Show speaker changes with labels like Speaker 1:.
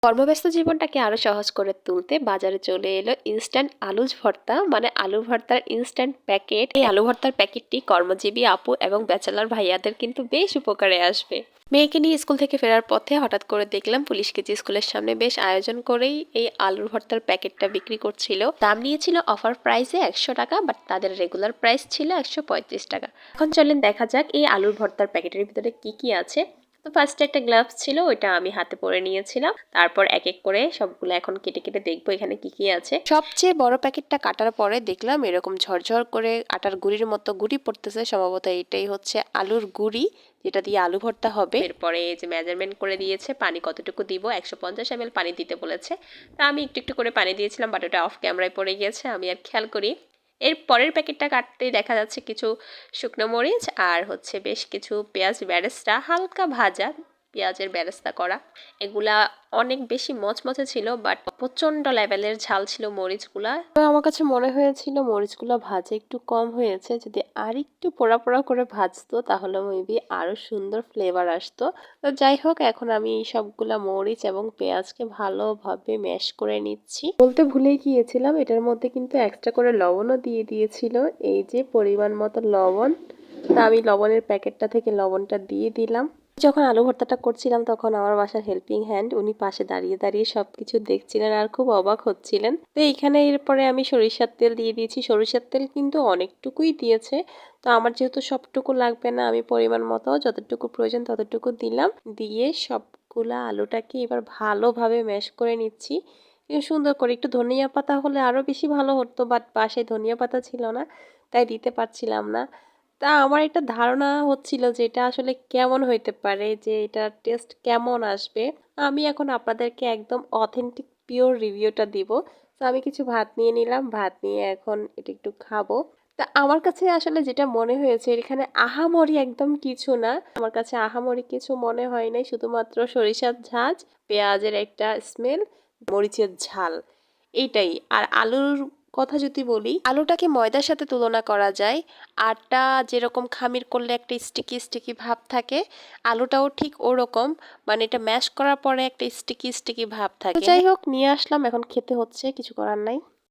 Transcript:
Speaker 1: কর্মব্যস্ত জীবনটাকে আরো সহজ করে তুলতে বাজারে চলে এলো ইনস্ট্যান্ট আলু ভর্তা, মানে আলু ভর্তার ইনস্ট্যান্ট প্যাকেট। এই আলু ভর্তার প্যাকেটটি কর্মজীবী আপু এবং ব্যাচেলর ভাইয়াদের কিন্তু বেশ উপকারে আসবে। মেয়েকে নিয়ে স্কুল থেকে ফেরার পথে হঠাৎ করে দেখলাম পুলিশ কেজি স্কুলের সামনে বেশ আয়োজন করেই এই আলুর ভর্তার প্যাকেটটা বিক্রি করছিল। দাম নিয়েছিল অফার প্রাইসে 100 টাকা, বাট তাদের রেগুলার প্রাইস ছিল 135 টাকা। এখন চলেন দেখা যাক এই আলুর ভর্তার প্যাকেটের ভিতরে কি কি আছে। তো ফার্স্টে একটা গ্লাভস ছিল, ওইটা আমি হাতে পরে নিয়েছিলাম। তারপর এক এক করে সবগুলো এখন কেটে কেটে দেখবো এখানে কি কি আছে। সবচেয়ে বড় প্যাকেটটা কাটার পরে দেখলাম এরকম ঝরঝর করে আটার গুঁড়ির মতো গুঁড়ি পড়তেছে, সম্ভবত এটাই হচ্ছে আলুর গুঁড়ি, যেটা দিয়ে আলু ভর্তা হবে। এরপরে এই যে মেজারমেন্ট করে দিয়েছে পানি কতটুকু দিব, 150 ml পানি দিতে বলেছে। তা আমি একটু একটু করে পানি দিয়েছিলাম, বাট ওটা অফ ক্যামেরায় পড়ে গিয়েছে, আমি আর খেয়াল করি। এর পরের প্যাকেটটা কাটতেই দেখা যাচ্ছে কিছু শুকনো মরিচ আর হচ্ছে বেশ কিছু পেঁয়াজ বেরেস্তা, হালকা ভাজা পেঁয়াজের বেরেস্তা করা। এগুলা অনেক বেশি মচমচে ছিল, বাট প্রচন্ড লেভেলের ঝাল ছিল মরিচগুলা। আমার কাছে মনে হয়েছিল মরিচগুলা ভাজে একটু কম হয়েছে, যদি আর একটু পোড়া পোড়া করে ভাজতো তাহলে মেবি আরো সুন্দর ফ্লেভার আসতো। তো যাই হোক, এখন আমি এই সবগুলা মরিচ এবং পেঁয়াজকে ভালোভাবে ম্যাশ করে নিচ্ছি। বলতে ভুলেই গিয়েছিলাম, এটার মধ্যে কিন্তু এক্সট্রা করে লবণও দিয়ে দিয়েছিল, এই যে পরিমাণ মতো লবণ। তা আমি লবণের প্যাকেটটা থেকে লবণটা দিয়ে দিলাম। যখন আলু ভর্তাটা করছিলাম তখন আমার বাসার হেল্পিং হ্যান্ড উনি পাশে দাঁড়িয়ে দাঁড়িয়ে সবকিছু দেখছিলেন আর খুব অবাক হচ্ছিলেন। তো এইখানে এরপরে আমি সরিষার তেল দিয়ে দিয়েছি। সরিষার তেল কিন্তু অনেকটুকুই দিয়েছে, তো আমার যেহেতু সবটুকু লাগবে না, আমি পরিমাণ মতো যতটুকু প্রয়োজন ততটুকু দিলাম। দিয়ে সবগুলা আলুটাকে এবার ভালোভাবে ম্যাশ করে নিচ্ছি সুন্দর করে। একটু ধনিয়া পাতা হলে আরো বেশি ভালো হতো, বাট বাসায় ধনিয়া পাতা ছিল না, তাই দিতে পারছিলাম না। তা আমার একটা ধারণা হচ্ছিল যে এটা আসলে কেমন হইতে পারে, যে এটার টেস্ট কেমন আসবে। আমি এখন আপনাদেরকে একদম অথেন্টিক পিওর রিভিউটা দিব। তো আমি কিছু ভাত নিয়ে নিলাম, ভাত নিয়ে এখন এটা একটু খাবো। তা আমার কাছে আসলে যেটা মনে হয়েছে এখানে আহামরি একদম কিছু না, আমার কাছে আহামরি কিছু মনে হয় নাই, শুধুমাত্র সরিষার ঝাঁজ, পেঁয়াজের একটা স্মেল, মরিচের ঝাল, এইটাই। আর আলুর কথা যদি বলি, আলুটাকে ময়দার সাথে তুলনা করা যায়। আটা যেরকম খামির করলে একটা স্টিকি স্টিকি ভাব থাকে, আলুটাও ঠিক ওরকম, মানে এটা ম্যাশ করার পরে একটা স্টিকি স্টিকি ভাব থাকে। যাই হোক, নিয়ে আসলাম, এখন খেতে হচ্ছে, কিছু করার নাই।